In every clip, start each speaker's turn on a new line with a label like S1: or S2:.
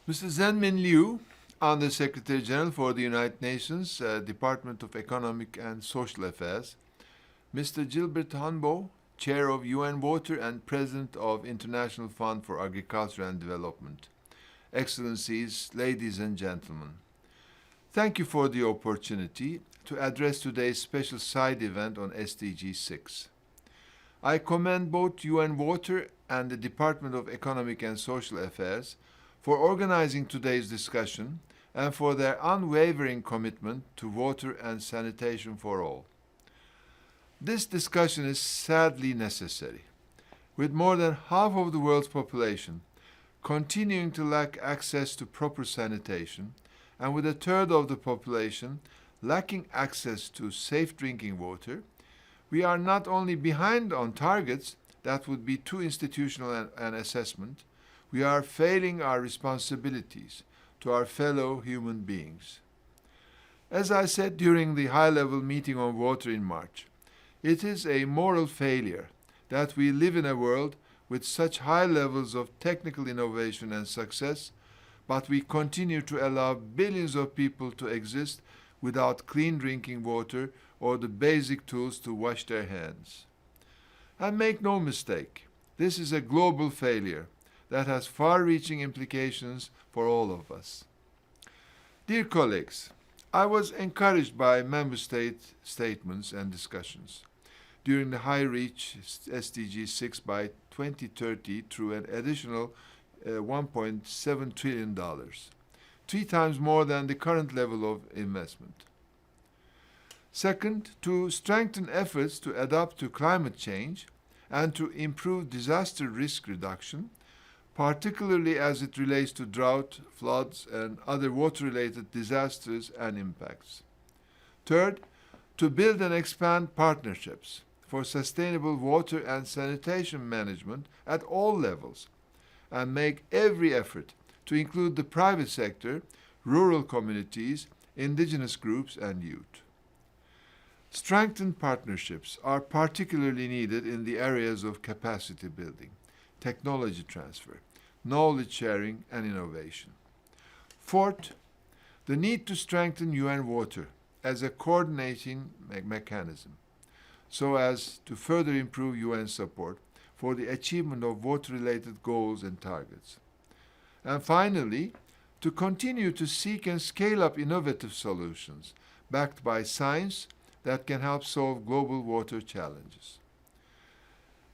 S1: Mr. Zhenmin Liu, Under Secretary General for the United Nations, Department of Economic and Social Affairs, Mr. Gilbert Hanbo, Chair of UN Water and President of International Fund for Agriculture and Development, Excellencies, ladies and gentlemen, thank you for the opportunity to address today's special side event on SDG 6. I commend both UN Water and the Department of Economic and Social Affairs for organizing today's discussion and for their unwavering commitment to water and sanitation for all. This discussion is sadly necessary. With more than half of the world's population continuing to lack access to proper sanitation, and with a third of the population lacking access to safe drinking water, we are not only behind on targets that would be too institutional an assessment, we are failing our responsibilities to our fellow human beings. As I said during the high-level meeting on water in March, it is a moral failure that we live in a world with such high levels of technical innovation and success, but we continue to allow billions of people to exist without clean drinking water or the basic tools to wash their hands. And make no mistake, this is a global failure that has far-reaching implications for all of us. Dear colleagues, I was encouraged by member state statements and discussions during the high-reach SDG 6 by 2030 through an additional $1.7 trillion, 3 times more than the current level of investment. Second, to strengthen efforts to adapt to climate change and to improve disaster risk reduction, particularly as it relates to drought, floods, and other water-related disasters and impacts. Third, to build and expand partnerships for sustainable water and sanitation management at all levels, and make every effort to include the private sector, rural communities, indigenous groups, and youth. Strengthened partnerships are particularly needed in the areas of capacity building, technology transfer, knowledge sharing, and innovation. Fourth, the need to strengthen UN Water as a coordinating mechanism so as to further improve UN support for the achievement of water-related goals and targets. And finally, to continue to seek and scale up innovative solutions backed by science that can help solve global water challenges.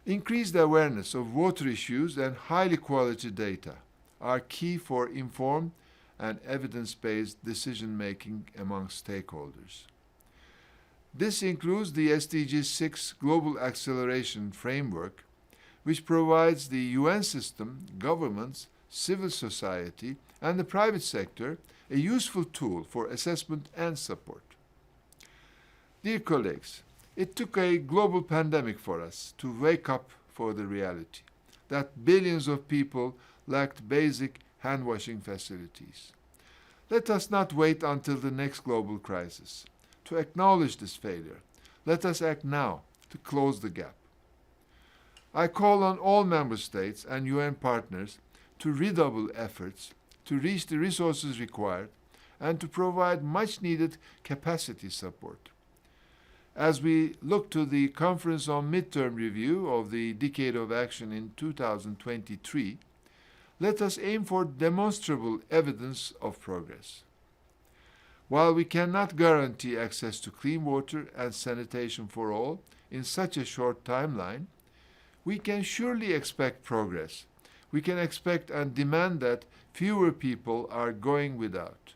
S1: Increased awareness of water issues and highly quality data are key for informed and evidence-based decision-making among stakeholders. This includes the SDG 6 Global Acceleration Framework, which provides the UN system, governments, civil society, and the private sector a useful tool for assessment and support. Dear colleagues, it took a global pandemic for us to wake up for the reality that billions of people lacked basic hand-washing facilities. Let us not wait until the next global crisis to acknowledge this failure. Let us act now to close the gap. I call on all member states and UN partners to redouble efforts to reach the resources required and to provide much-needed capacity support. As we look to the Conference on Midterm Review of the Decade of Action in 2023, let us aim for demonstrable evidence of progress. While we cannot guarantee access to clean water and sanitation for all in such a short timeline, we can surely expect progress. We can expect and demand that fewer people are going without.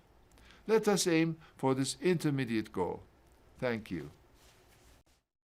S1: Let us aim for this intermediate goal. Thank you.